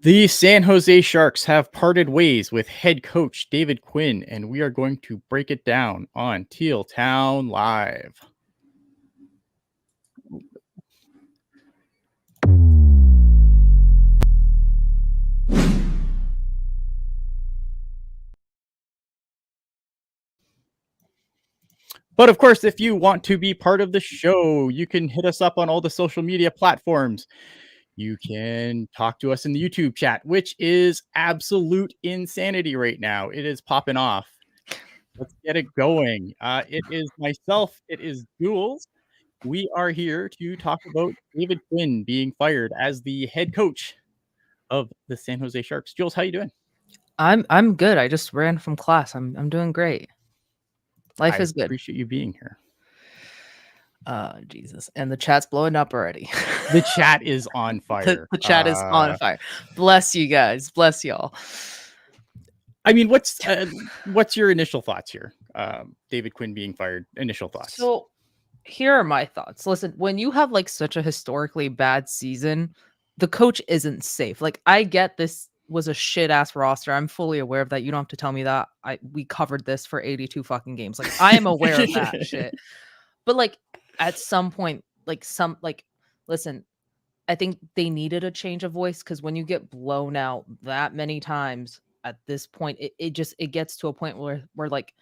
The San Jose Sharks have parted ways with head coach David Quinn, and we are going to break it down on Teal Town Live. But of course, if you want to be part of the show, you can hit us up on all the social media platforms. You can talk to us in the YouTube chat, which is absolute insanity right now. It is popping off. Let's get it going. It is myself. It is Jules. We are here to talk about David Quinn being fired as the head coach of the San Jose Sharks. Jules, how you doing? I'm good. I just ran from class. I'm doing great. Life I is good. appreciate you being here. Jesus. And the chat's blowing up already. The chat is on fire. The chat is on fire. Bless you guys. Bless y'all. I mean, what's your initial thoughts here? David Quinn being fired. Initial thoughts. So here are my thoughts. Listen, when you have like such a historically bad season, the coach isn't safe. Like, I get this was a shit ass roster. I'm fully aware of that. You don't have to tell me that. We covered this for 82 fucking games. Like, I am aware of that shit. But like at some point, listen, I think they needed a change of voice, because when you get blown out that many times at this point, it gets to a point where like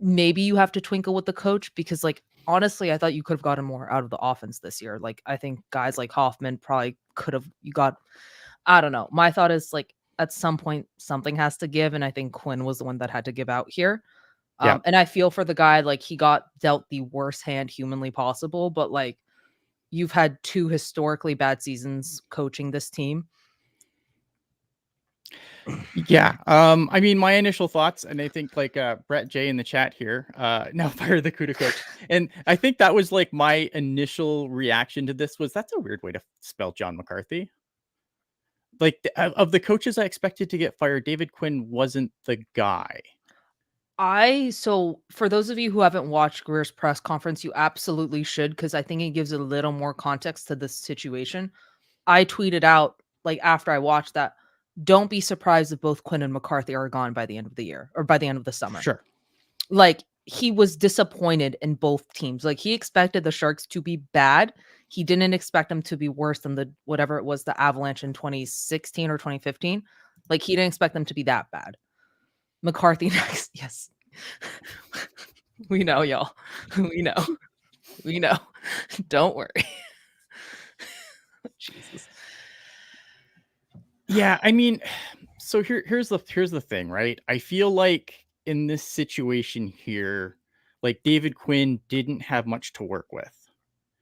maybe you have to twinkle with the coach, because like honestly, I thought you could have gotten more out of the offense this year. Like, I think guys like Hoffman probably could have I don't know. My thought is like at some point something has to give, and I think Quinn was the one that had to give out here. Yeah. And I feel for the guy, like he got dealt the worst hand humanly possible, but like you've had 2 historically bad seasons coaching this team. Yeah. I mean, my initial thoughts, and I think like Brett J in the chat here, now fire the CUDA coach. And I think that was like my initial reaction to this was, that's a weird way to spell John McCarthy. Like, of the coaches I expected to get fired, David Quinn wasn't the guy. So for those of you who haven't watched Greer's press conference, you absolutely should, because I think it gives a little more context to this situation. I tweeted out, like, after I watched that, don't be surprised if both Quinn and McCarthy are gone by the end of the year, or by the end of the summer. Sure. Like, he was disappointed in both teams. Like, he expected the Sharks to be bad. He didn't expect them to be worse than the whatever it was, the Avalanche in 2016 or 2015. Like, he didn't expect them to be that bad. McCarthy next. Yes. We know, y'all. We know. Don't worry. Jesus. Yeah, I mean, so here's the thing, right? I feel like in this situation here, like David Quinn didn't have much to work with.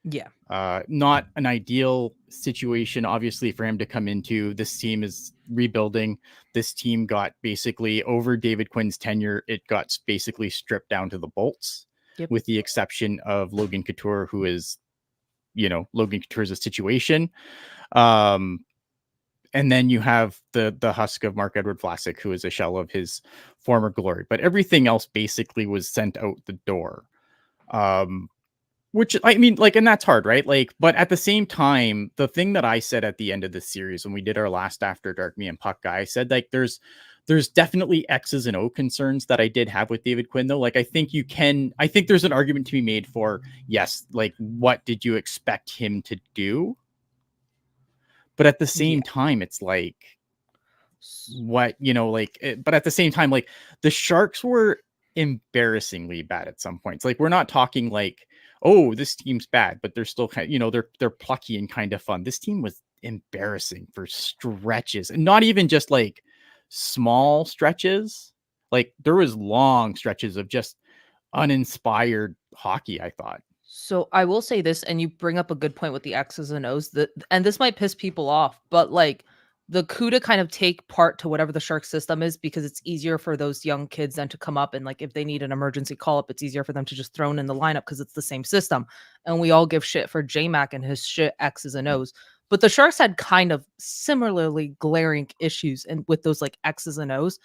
Yeah. Not an ideal situation, obviously, for him to come into. This team is rebuilding. This team got basically, over David Quinn's tenure, it got basically stripped down to the bolts, with the exception of Logan Couture, who is, Logan Couture's a situation. And then you have the husk of Marc-Edouard Vlasic, who is a shell of his former glory. But everything else basically was sent out the door. Which, I mean, like, and that's hard, right? Like, but at the same time, the thing that I said at the end of this series, when we did our last After Dark, me and Puck guy, I said, like, there's definitely X's and O concerns that I did have with David Quinn, though. Like, I think there's an argument to be made for, yes, like, what did you expect him to do? But at the same time, it's like, what, but at the same time, like, the Sharks were embarrassingly bad at some points. Like, we're not talking like, oh, this team's bad, but they're still kind of, they're plucky and kind of fun. This team was embarrassing for stretches, and not even just like small stretches. Like, there was long stretches of just uninspired hockey, I thought. So I will say this, and you bring up a good point with the X's and O's, and this might piss people off, but like the CUDA kind of take part to whatever the Shark system is, because it's easier for those young kids then to come up, and like if they need an emergency call up, it's easier for them to just throw in the lineup because it's the same system. And we all give shit for J-Mac and his shit X's and O's. But the Sharks had kind of similarly glaring issues and with those like X's and O's.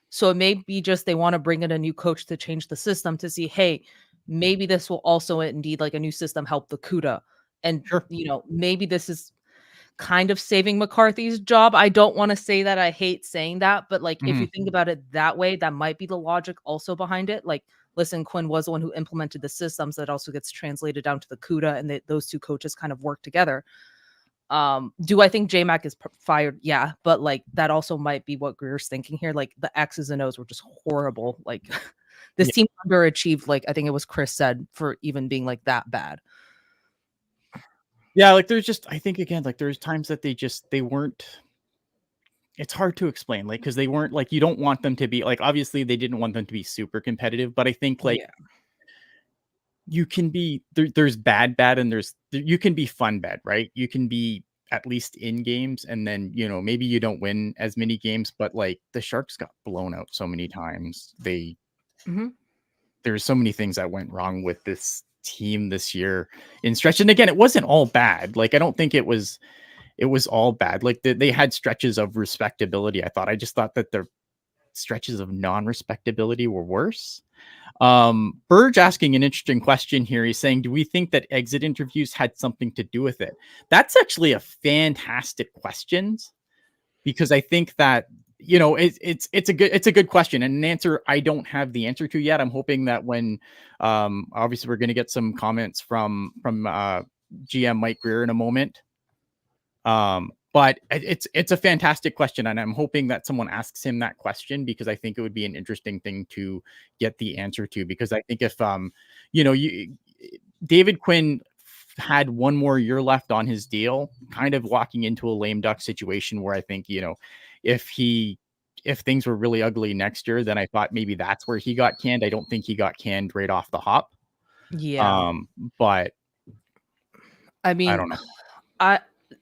So it may be just they want to bring in a new coach to change the system to see, hey, maybe this will also indeed, like a new system, help the CUDA. And, Sure. maybe this is, kind of saving McCarthy's job. I don't want to say that. I hate saying that, but like if you Mhm. think about it that way, that might be the logic also behind it. Like, listen, Quinn was the one who implemented the systems that also gets translated down to the CUDA, and those two coaches kind of work together. Do I think J-Mac is fired? Yeah, but like that also might be what Greer's thinking here. Like the X's and O's were just horrible. Like this Yeah. team underachieved, like I think it was Chris said, for even being like that bad. Yeah, like there's just I think again, like there's times that they weren't it's hard to explain, like, because they weren't like you don't want them to be like obviously they didn't want them to be super competitive, but I think like Yeah. you can be there's bad and you can be fun bad, right? You can be at least in games and then, maybe you don't win as many games, but like the Sharks got blown out so many times. Mhm. There's so many things that went wrong with this team this year in stretch. And again, it wasn't all bad. Like I don't think it was all bad. Like they had stretches of respectability. I just thought that the stretches of non-respectability were worse. Burge asking an interesting question here. He's saying, do we think that exit interviews had something to do with it? That's actually a fantastic question because I think that it's a good question and an answer I don't have the answer to yet. I'm hoping that when obviously we're going to get some comments from GM Mike Greer in a moment. But it's a fantastic question, and I'm hoping that someone asks him that question because I think it would be an interesting thing to get the answer to. Because I think if you David Quinn had one more year left on his deal, kind of walking into a lame duck situation where I think if if things were really ugly next year, then I thought maybe that's where he got canned. I don't think he got canned right off the hop. Yeah. But I I mean, don't know. I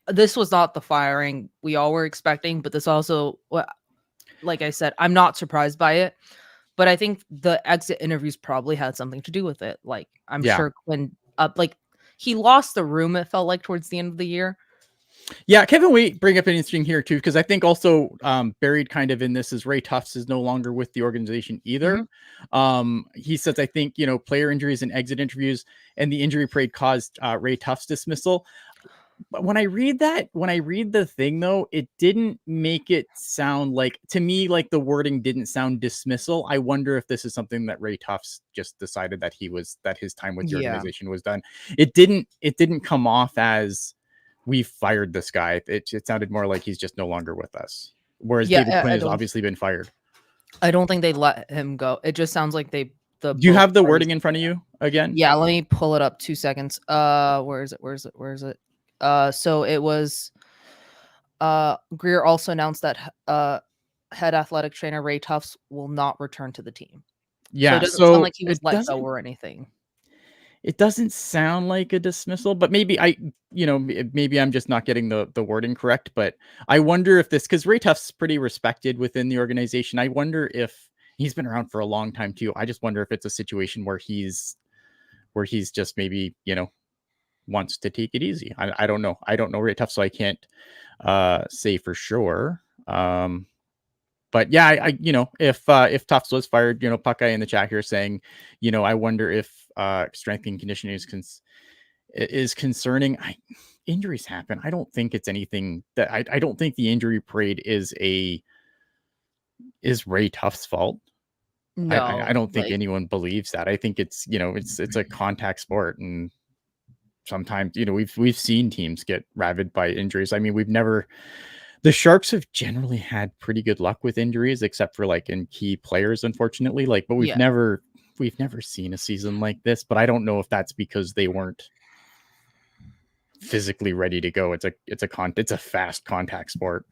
this was not the firing we all were expecting, but this also, like I said, I'm not surprised by it. But I think the exit interviews probably had something to do with it. Like I'm Yeah. sure Quinn, like he lost the room. It felt like towards the end of the year. Yeah, Kevin Waite bring up an interesting here too, because I think also buried kind of in this is Ray Tufts is no longer with the organization either. Mhm. He says, I think, player injuries and exit interviews and the injury parade caused Ray Tufts dismissal. But when I read the thing though, it didn't make it sound like to me like the wording didn't sound dismissal. I wonder if this is something that Ray Tufts just decided that his time with the Yeah. organization was done. It didn't come off as we fired this guy. It sounded more like he's just no longer with us. Whereas Yeah. David Quinn I has don't. obviously been fired. I don't think they let him go. It just sounds like the Do you both have the parties. wording in front of you again? Yeah. Let me pull it up. 2 seconds. Where is it? Where is it? Where is it? So it was. Greer also announced that head athletic trainer Ray Tufts will not return to the team. So it Yeah, doesn't sound so like he was let go or anything. it doesn't sound like a dismissal, but maybe maybe I'm just not getting the wording correct. But I wonder if this because Ray Tuft's pretty respected within the organization. I wonder if he's been around for a long time too. I just wonder if it's a situation where he's just maybe wants to take it easy. I don't know. I don't know Ray Tuft, so I can't say for sure. But yeah, if Tufts was fired, Puckeye in the chat here saying, I wonder if strength and conditioning is concerning. Injuries happen. I don't think it's anything that I don't think the injury parade is Ray Tuft's fault. I No, don't think like anyone believes that. I think it's a contact sport, and sometimes we've seen teams get ravaged by injuries. I mean, the Sharks have generally had pretty good luck with injuries, except for like in key players, unfortunately. Like, but we've yeah. never seen a season like this. But I don't know if that's because they weren't physically ready to go. It's a fast contact sport.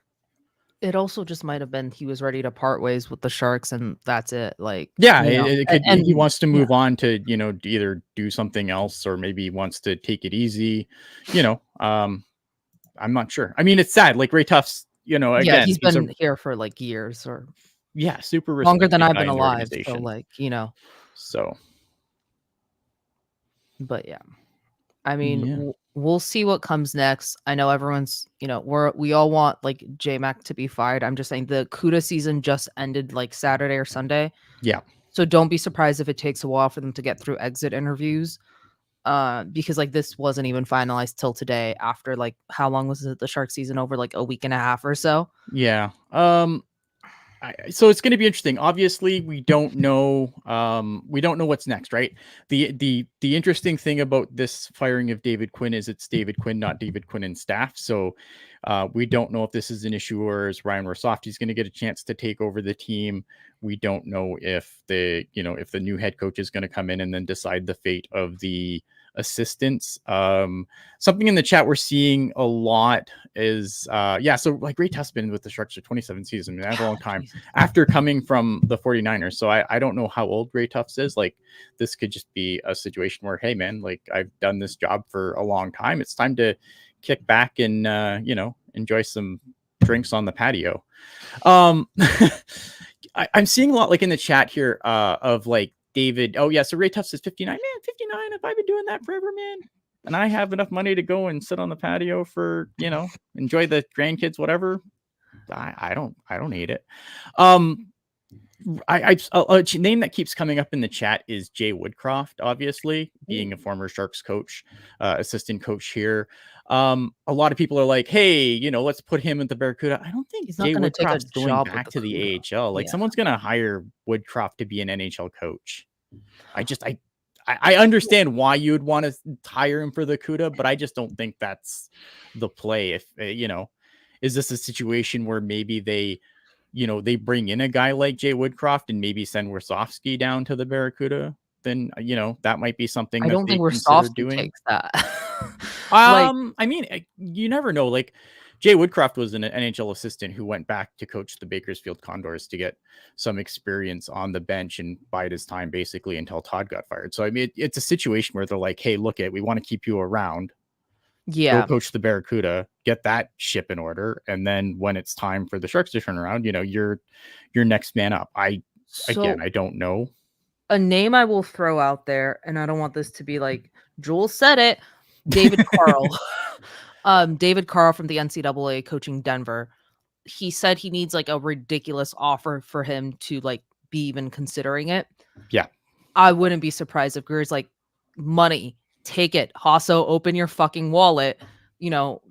It also just might have been he was ready to part ways with the Sharks and that's it. Like, Yeah, you know, it could be he and wants to yeah, move on to either do something else or maybe he wants to take it easy. I'm not sure. I mean, it's sad. Like Ray Tufts, yeah, again, he's been here for like years or super longer than respected I've guy been in the alive. So organization. like, So but yeah. I mean, yeah. we'll see what comes next. I know everyone's, we all want like J-Mac to be fired. I'm just saying the CUDA season just ended like Saturday or Sunday. Yeah. So don't be surprised if it takes a while for them to get through exit interviews. because like this wasn't even finalized till today after like how long was it the Shark season over, like a week and a half or so. Yeah. So it's going to be interesting. Obviously, we don't know. We don't know what's next, right? The interesting thing about this firing of David Quinn is it's David Quinn, not David Quinn and staff. So we don't know if this is an issue or is Ryan Rosofsky's going to get a chance to take over the team. We don't know if if the new head coach is going to come in and then decide the fate of the assistants. Something in the chat we're seeing a lot is so like Raytus been with the Sharks for 27 seasons. I mean, that's a long time after coming from the 49ers. So I don't know how old Raytus is. Like this could just be a situation where, hey man, like I've done this job for a long time. It's time to kick back and enjoy some drinks on the patio. I'm seeing a lot like in the chat here of like David. Oh yeah, so Raytus is 59. Man, 59. Have I been doing that forever, man? And I have enough money to go and sit on the patio for, enjoy the grandkids, whatever. I don't hate it. A name that keeps coming up in the chat is Jay Woodcroft, obviously being a former Sharks coach, assistant coach here. A lot of people are like, hey, let's put him in the Barracuda. I don't think He's not Jay going to take a Woodcroft's going job back with to the the Cuda. AHL. Like Yeah. someone's going to hire Woodcroft to be an NHL coach. I understand why you would want to hire him for the Cuda, but I just don't think that's the play. If is this a situation where maybe they bring in a guy like Jay Woodcroft and maybe send Warsofsky down to the Barracuda? Then that might be something I that don't they think consider Rosofsky doing. takes that. Like, I mean, you never know. Like Jay Woodcroft was an NHL assistant who went back to coach the Bakersfield Condors to get some experience on the bench and bide his time basically until Todd got fired. So I mean, it's a situation where they're like, "Hey, look we want to keep you around. Go yeah. coach the Barracuda, get that ship in order, and then when it's time for the Sharks to turn around, you're next man up." I don't know. A name I will throw out there, and I don't want this to be like Jules said it, David Carl. David Carl from the NCAA coaching Denver. He said he needs like a ridiculous offer for him to like be even considering it. Yeah. I wouldn't be surprised if Greer's like, money, take it. Hasso, open your fucking wallet, you know,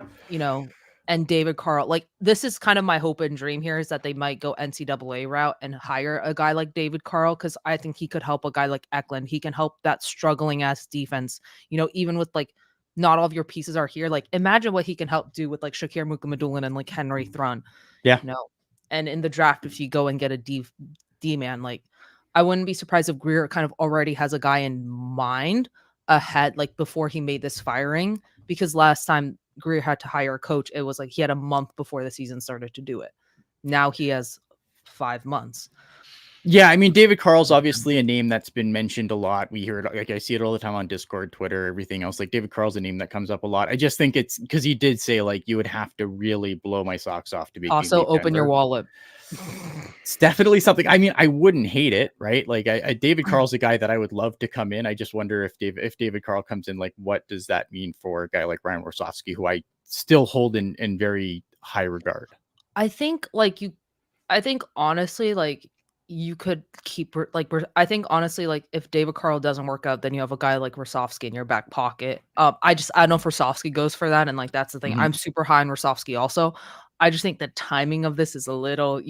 and David Carl. Like, this is kind of my hope and dream here is that they might go NCAA route and hire a guy like David Carl, because I think he could help a guy like Eklund. He can help that struggling ass defense, even with like not all of your pieces are here. Like, imagine what he can help do with like Shakir Mukamadulin and like Henry Thrun. Yeah. And in the draft, if you go and get a D man, like, I wouldn't be surprised if Greer kind of already has a guy in mind ahead, like before he made this firing, because last time Greer had to hire a coach, it was like he had a month before the season started to do it. Now he has 5 months. Yeah, I mean, David Carl's obviously a name that's been mentioned a lot. We hear it, like I see it all the time on Discord, Twitter, everything else. Like David Carl's a name that comes up a lot. I just think it's because he did say like you would have to really blow my socks off to be. Also, open your wallet. It's definitely something. I mean, I wouldn't hate it, right? Like, David Carl's a guy that I would love to come in. I just wonder if David Carl comes in, like, what does that mean for a guy like Ryan Warsofsky, who I still hold in very high regard? I think honestly, like, you could keep I think honestly, like, if David Carl doesn't work out, then you have a guy like Rosofsky in your back pocket. I don't know if Rosofsky goes for that, and like that's the thing. I'm super high on Rosofsky also. I just think the timing of this is a little,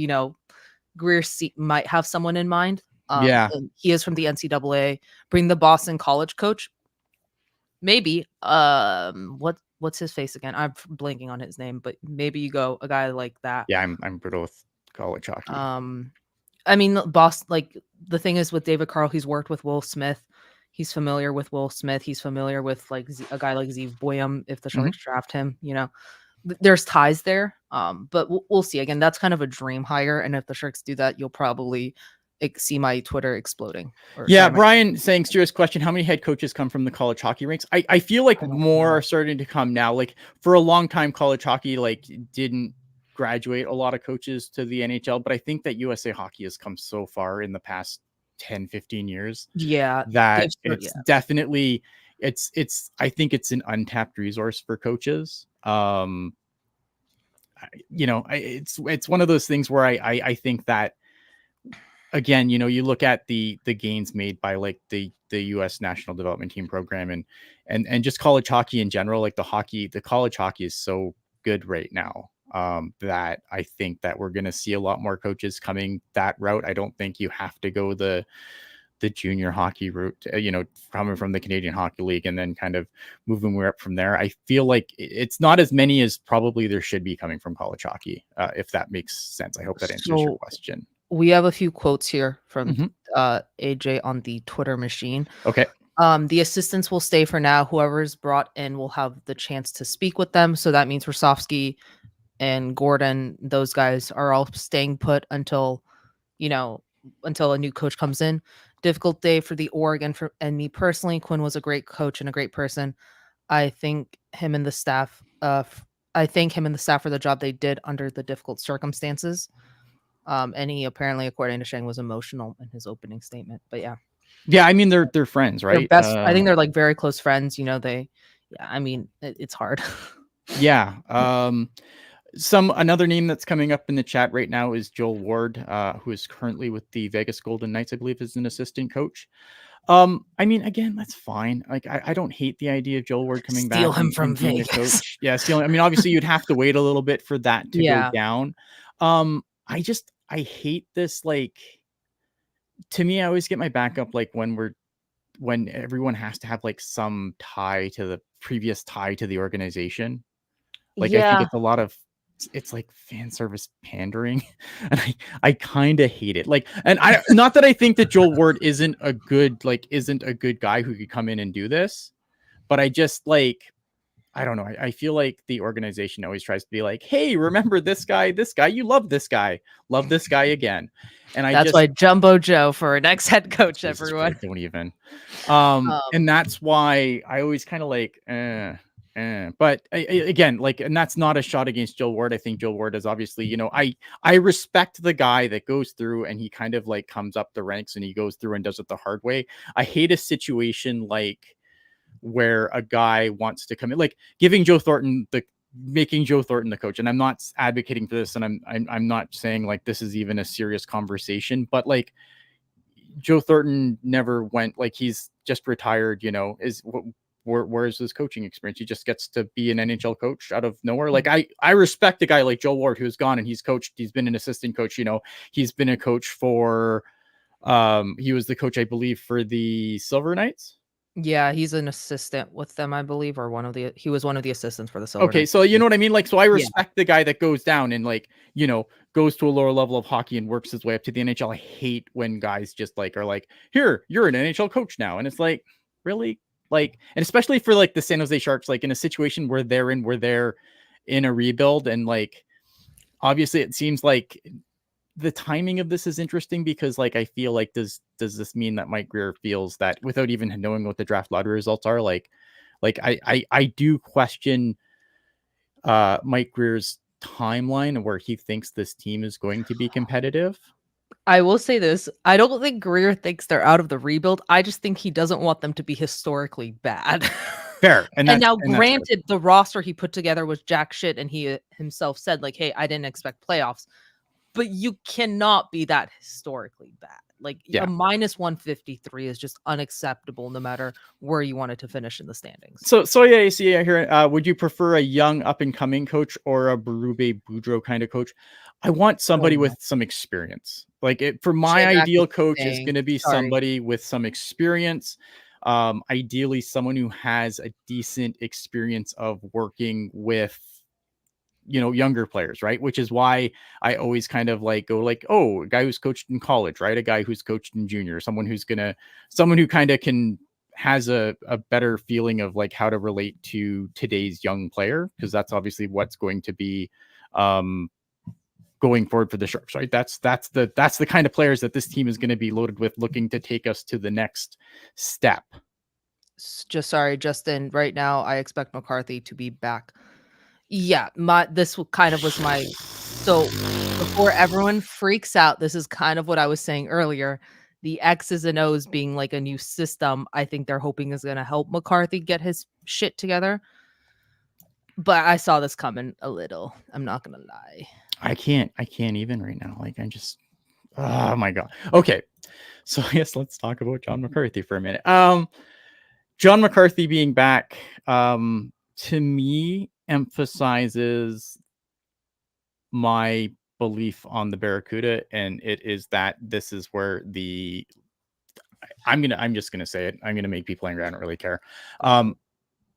Greer might have someone in mind. Yeah. He is from the NCAA. Bring the Boston college coach. Maybe. What's his face again? I'm blanking on his name, but maybe you go a guy like that. Yeah, I'm brutal with college hockey. I mean, like the thing is with David Carl, he's worked with Will Smith. He's familiar with Will Smith. He's familiar with like a guy like Zeev Boyum if the Sharks draft him. There's ties there. But we'll see. Again, that's kind of a dream hire, and if the Sharks do that, you'll probably see my Twitter exploding. Brian saying, serious question, how many head coaches come from the college hockey ranks? I feel like more are starting to come now. Like for a long time, college hockey like didn't graduate a lot of coaches to the NHL, but I think that USA Hockey has come so far in the past 10, 15 years. Yeah. That it's definitely I think it's an untapped resource for coaches. It's one of those things where I think that again, you know, you look at the gains made by like the US national development team program and just college hockey in general, like the college hockey is so good right now. That I think that we're going to see a lot more coaches coming that route. I don't think you have to go the junior hockey route, you know, coming from the Canadian Hockey League and then kind of moving way up from there. I feel like it's not as many as probably there should be coming from college hockey, if that makes sense. I hope that answers your So question. we have a few quotes here from Mhm. AJ on the Twitter machine. Okay. The assistants will stay for now. Whoever's brought in will have the chance to speak with them. So that means Rosofsky and Gordon, those guys are all staying put until, you know, until a new coach comes in. Difficult day for the org and me personally. Quinn was a great coach and a great person. I think him and the staff. I thank him and the staff for the job they did under the difficult circumstances. And he apparently, according to Shang, was emotional in his opening statement. But yeah, Yeah, I mean they're friends, they're right? best. I think they're like very close friends. You know, yeah. I mean, it's hard. Yeah. Another name that's coming up in the chat right now is Joel Ward, who is currently with the Vegas Golden Knights, I believe, as an assistant coach. I mean, again, that's fine. Like, I don't hate the idea of Joel Ward coming Steal back him from and being a Vegas. coach. Yeah, stealing. I mean, obviously, you'd have to wait a little bit for that to go Yeah. down. I hate this. Like, to me, I always get my back up like when everyone has to have like some tie to the previous tie to the organization. Like, I think Yeah. it's a lot of it's like fan service pandering, and I kind of hate it. Like, and I not that I think that Joel Ward isn't a good guy who could come in and do this, but I just like I don't know. I feel like the organization always tries to be like, hey, remember this guy, you love this guy again. And I That's just why Jumbo Joe for an ex-head coach, Jesus everyone. Christ, don't even. Um, And that's why I always kind of like, but again, like, and that's not a shot against Joe Ward. I think Joe Ward is obviously, you know, I respect the guy that goes through and he kind of like comes up the ranks and he goes through and does it the hard way. I hate a situation like where a guy wants to come in, like making Joe Thornton the coach. And I'm not advocating for this, and I'm not saying like this is even a serious conversation, but like Joe Thornton never went, like he's just retired, you know, where is his coaching experience? He just gets to be an NHL coach out of nowhere. Like I respect a guy like Joe Ward who's gone and he's been an assistant coach, you know, he's been a coach for he was the coach, I believe, for the Silver Knights. yeah, he's an assistant with them, I believe, or he was one of the assistants for the Silver Okay, Knights. so you know what I mean? Like, so I Yeah. respect the guy that goes down and like, you know, goes to a lower level of hockey and works his way up to the NHL. I hate when guys just like are like, here, you're an NHL coach now. And it's like, really? Like, and especially for like the San Jose Sharks, like in a situation where they're in a rebuild, and like obviously it seems like the timing of this is interesting because like I feel like does this mean that Mike Grier feels that without even knowing what the draft lottery results are, like I do question Mike Grier's timeline and where he thinks this team is going to be competitive. I will say this. I don't think Greer thinks they're out of the rebuild. I just think he doesn't want them to be historically bad. Fair. And And that's now, and that's fair. granted, the roster he put together was jack shit, and he himself said, like, hey, I didn't expect playoffs. But you cannot be that historically bad. Like, Yeah. a minus 153 is just unacceptable no matter where you wanted to finish in the standings. So yeah, you see here. Would you prefer a young up and coming coach or a Berube Boudreau kind of coach? I want somebody with some experience. Like for my J-Mac is ideal coach is saying, going to be sorry. somebody with some experience. Ideally someone who has a decent experience of working with, you know, younger players, right? Which is why I always kind of like go like, oh, a guy who's coached in college, right? A guy who's coached in junior, someone who kind of has a better feeling of like how to relate to today's young player, because that's obviously what's going to be going forward for the Sharks, right? That's the kind of players that this team is going to be loaded with, looking to take us to the next step. Just sorry, Justin. Right now, I expect McCarthy to be back. Yeah, this kind of was my so before everyone freaks out, this is kind of what I was saying earlier. The X's and O's being like a new system, I think they're hoping is going to help McCarthy get his shit together. But I saw this coming a little. I'm not going to lie. I can't even right now. Like Oh my god. Okay. So I guess let's talk about John McCarthy for a minute. John McCarthy being back, to me emphasizes my belief on the Barracuda, and it is that this is where I'm just gonna say it. I'm gonna make people angry. I don't really care. Oh,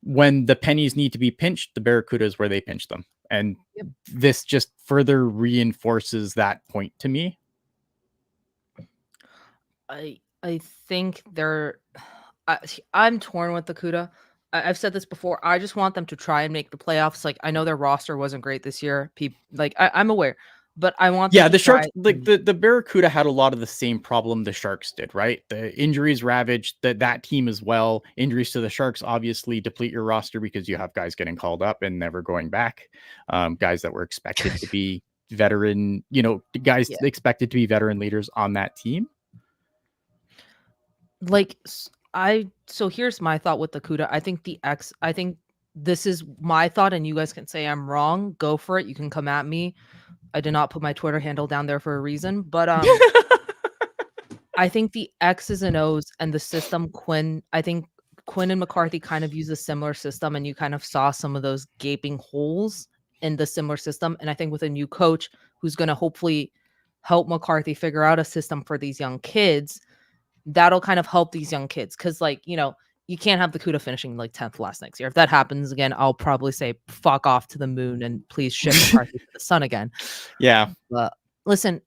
When the pennies need to be pinched, the Barracuda is where they pinch them. And yep. this just further reinforces that point to me. I think they're I'm torn with the Cuda. I've said this before. I just want them to try and make the playoffs. Like I know their roster wasn't great this year. I'm aware, but I want them Yeah, to the try. Sharks, like the Barracuda had a lot of the same problem the Sharks did, right? The injuries ravaged that team as well. Injuries to the Sharks obviously deplete your roster because you have guys getting called up and never going back. Guys that were expected to be veteran, guys Yeah. expected to be veteran leaders on that team. Like so here's my thought with the Cuda. I think this is my thought, and you guys can say I'm wrong. Go for it. You can come at me. I did not put my Twitter handle down there for a reason, but I think the X's and O's and the system I think Quinn and McCarthy kind of use a similar system, and you kind of saw some of those gaping holes in the similar system. And I think with a new coach who's going to hopefully help McCarthy figure out a system for these young kids, that'll kind of help these young kids. Cause you can't have the CUDA finishing like 10th last next year. If that happens again, I'll probably say fuck off to the moon and please ship McCarthy to the sun again. Yeah. But listen,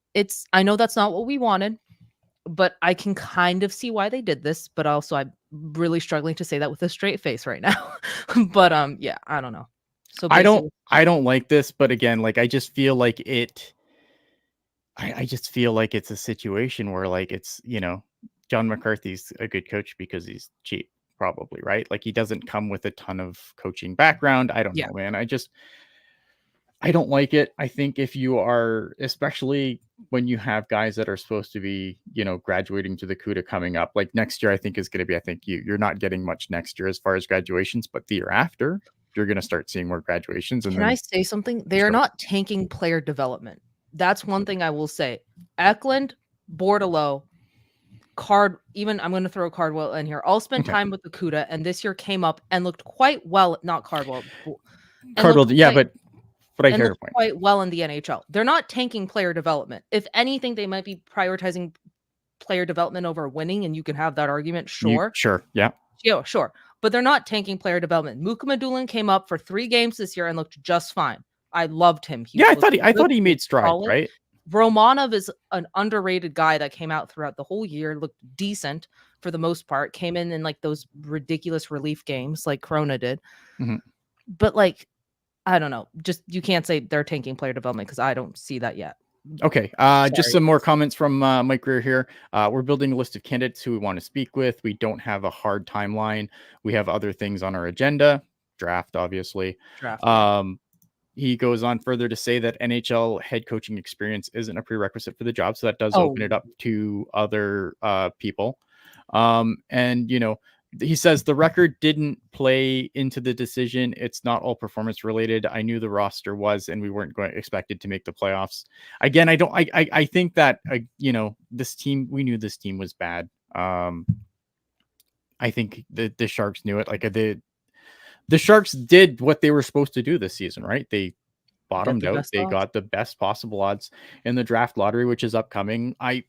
I know that's not what we wanted, but I can kind of see why they did this, but also I'm really struggling to say that with a straight face right now. But yeah, I don't know. So basically, I don't like this, but again, like I just feel like I just feel like it's a situation where like it's, John McCarthy's a good coach because he's cheap, probably, right? Like he doesn't come with a ton of coaching background. I don't yeah, know, man. I don't like it. I think if you are, especially when you have guys that are supposed to be, graduating to the CUDA coming up, like next year, I think is going to be, I think you're not getting much next year as far as graduations, but the year after, you're going to start seeing more graduations. And can I then, say something? They are sure. not tanking player development. That's one thing I will say. Eklund, Bordeleau, even I'm going to throw Cardwell in here. All spent Okay. time with the CUDA, and this year came up and looked quite well. Not Cardwell, and Cardwell, yeah, but I and hear your looked point. quite well in the NHL. They're not tanking player development. If anything, they might be prioritizing player development over winning, and you can have that argument, sure. Sure. Yeah. Yeah, sure. But they're not tanking player development. Mukamadulin came up for 3 games this year and looked just fine. I loved him. He Yeah, looked I good, thought he he made was strides, solid. right? Romanov is an underrated guy that came out throughout the whole year, looked decent for the most part, came in like those ridiculous relief games like Corona did. Mhm. But like, I don't know. Just you can't say they're tanking player development because I don't see that yet. Okay. Just Sorry. some more comments from Mike Greer here. We're building a list of candidates who we want to speak with. We don't have a hard timeline. We have other things on our agenda. Draft, obviously. Draft, yeah. He goes on further to say that NHL head coaching experience isn't a prerequisite for the job. So that does Oh, open it up to other people. And, he says the record didn't play into the decision. It's not all performance related. I knew the roster was, and we weren't going expected to make the playoffs. Again, I think that, this team, we knew this team was bad. I think the Sharks knew it. Like the Sharks did what they were supposed to do this season, right? They get bottomed the out. best They odds. got the best possible odds in the draft lottery, which is upcoming. I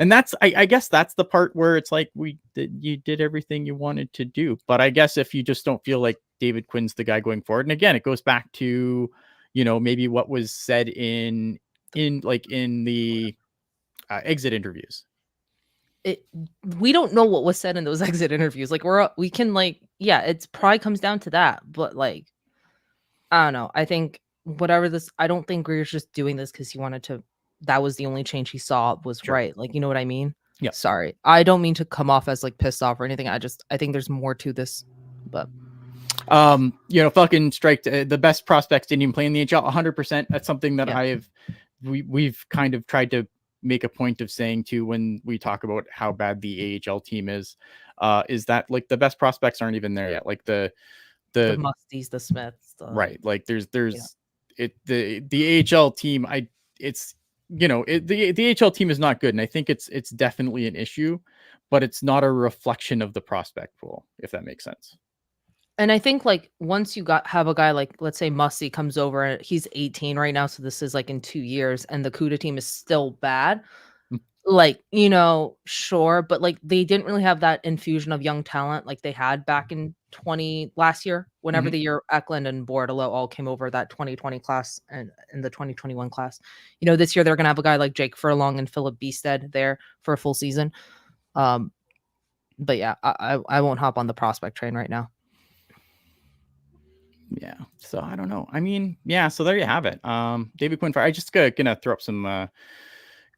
guess that's the part where it's like you did everything you wanted to do. But I guess if you just don't feel like David Quinn's the guy going forward, and again, it goes back to, maybe what was said in the exit interviews. We don't know what was said in those exit interviews. Like we can like, yeah, it's probably comes down to that. But like, I don't know. I think I don't think Greer's just doing this because he wanted to. That was the only change he saw was Sure. right. Like, you know what I mean? Yeah. Sorry. I don't mean to come off as like pissed off or anything. I think there's more to this, but Falcon strike the best prospects didn't even play in the NHL 100%. That's something that yeah. we've kind of tried to make a point of saying too when we talk about how bad the AHL team is that like the best prospects aren't even there yet. Like the Musties, the Smiths, right. Like there's yeah. the AHL team. It's the AHL team is not good, and I think it's definitely an issue, but it's not a reflection of the prospect pool, if that makes sense. And I think, like, once you have a guy like, let's say Mussy comes over, and he's 18 right now, so this is, like, in 2 years, and the CUDA team is still bad, Mm. like, sure, but, like, they didn't really have that infusion of young talent like they had back in last year, whenever Mhm. the year Eklund and Bordeleau all came over, that 2020 class and in the 2021 class. This year they're gonna have a guy like Jake Furlong and Philip Beested there for a full season. Um, but yeah, I won't hop on the prospect train right now. Yeah. So I don't know. I mean, yeah. So there you have it. David Quinn. I just gonna throw up some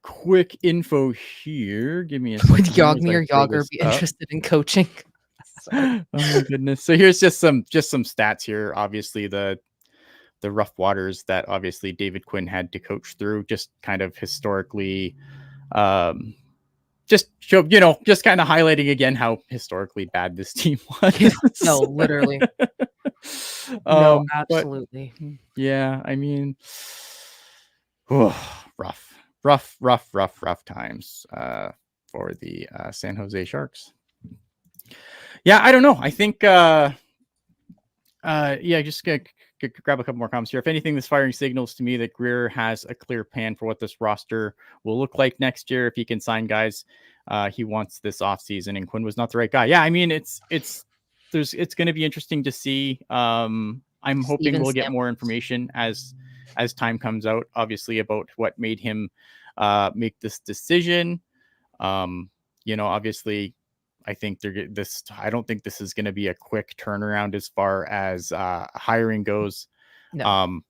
quick info here. Give me a Would second here as Yogni I or throw Yager this be up. interested in coaching? Sorry. Oh my goodness. So here's just some stats here. Obviously the rough waters that obviously David Quinn had to coach through, just kind of historically, um, just show, just kind of highlighting again how historically bad this team Yeah. was. No, literally. No, But absolutely. yeah, I mean, rough times for the San Jose Sharks. Yeah, I don't know. I think yeah, just grab a couple more comments here. If anything, this firing signals to me that Greer has a clear plan for what this roster will look like next year. If he can sign guys he wants this offseason, and Quinn was not the right guy. Yeah, I mean it's going to be interesting to see. I'm hoping Steven we'll get more Stamkos. information as time comes out, obviously, about what made him make this decision. Obviously, I think this. I don't think this is going to be a quick turnaround as far as hiring goes. No. Um,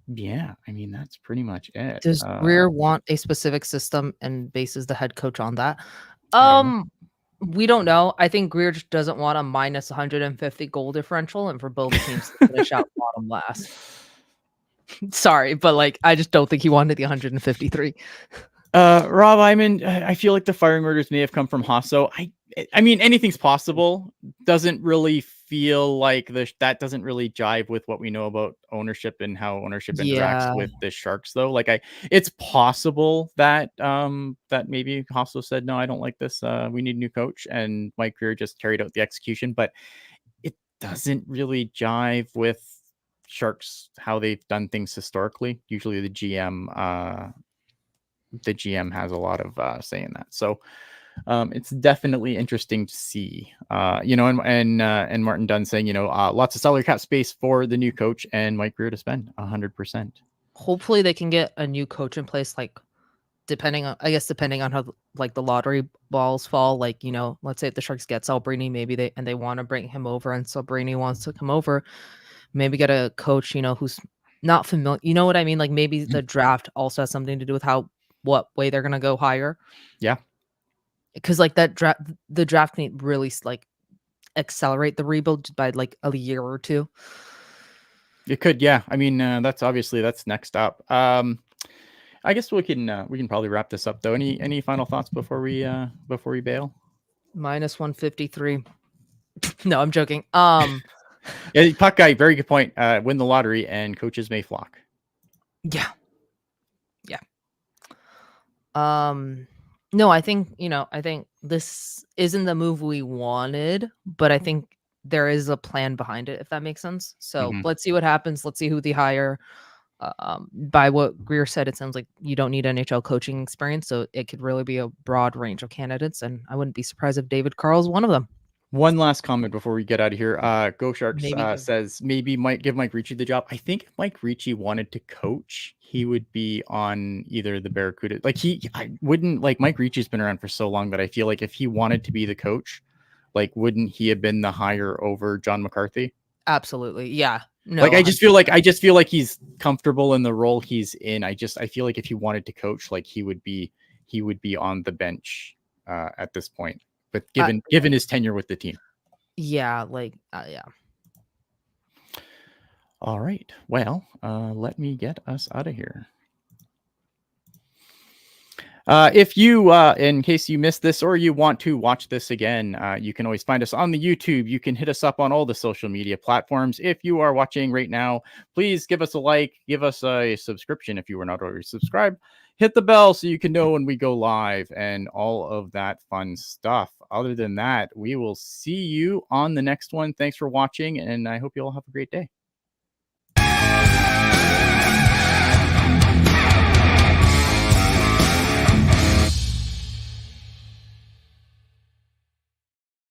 yeah, I mean that's pretty much it. Does Greer want a specific system and bases the head coach on that? I don't know. We don't know. I think Greer just doesn't want a minus 150 goal differential and for both teams to finish out bottom last. Sorry, but, like, I just don't think he wanted the 153. Rob Iman, I feel like the firing orders may have come from Hasso. I mean, anything's possible. Doesn't really feel like that doesn't really jive with what we know about ownership and how ownership interacts Yeah. with the Sharks, though. Like, it's possible that that maybe Hasso said, "No, I don't like this. We need a new coach," and Mike Greer just carried out the execution. But it doesn't really jive with Sharks how they've done things historically. Usually, the GM has a lot of say in that. So it's definitely interesting to see. And Martin Dunn saying, lots of salary cap space for the new coach and Mike Greer to spend 100%. Hopefully they can get a new coach in place, like, depending on how, like, the lottery balls fall, like, let's say if the Sharks get Salbrini, maybe they want to bring him over and Salbrini wants to come over, maybe get a coach, who's not familiar, you know what I mean? Like, maybe Mhm. the draft also has something to do with what way they're gonna go higher. Yeah. Because, like, the draft can really like accelerate the rebuild by like a year or two. It could. Yeah. I mean, that's next up. I guess we can probably wrap this up though. Any final thoughts before we bail? Minus 153. No, I'm joking. Yeah, puck guy, very good point. Win the lottery and coaches may flock. Yeah. Yeah. No, I think, I think this isn't the move we wanted, but I think there is a plan behind it, if that makes sense. So Mhm. let's see what happens. Let's see who they hire. By what Greer said, it sounds like you don't need NHL coaching experience, so it could really be a broad range of candidates, and I wouldn't be surprised if David Carl's one of them. One last comment before we get out of here. Go Sharks Maybe says maybe might give Mike Ricci the job. I think if Mike Ricci wanted to coach, he would be on either the Barracuda. Like I wouldn't like Mike Ricci's been around for so long that I feel like if he wanted to be the coach, like wouldn't he have been the hire over John McCarthy? absolutely, yeah, Like no, I 100. just feel like he's comfortable in the role he's in. I feel like if he wanted to coach, like he would be on the bench at this point. But given his tenure with the team. Yeah, like, yeah. All right. Well, let me get us out of here. If you, in case you missed this or you want to watch this again, you can always find us on the YouTube. You can hit us up on all the social media platforms. If you are watching right now, please give us a like, give us a subscription if you were not already subscribed. Hit the bell so you can know when we go live and all of that fun stuff. Other than that, we will see you on the next one. Thanks for watching, and I hope you all have a great day.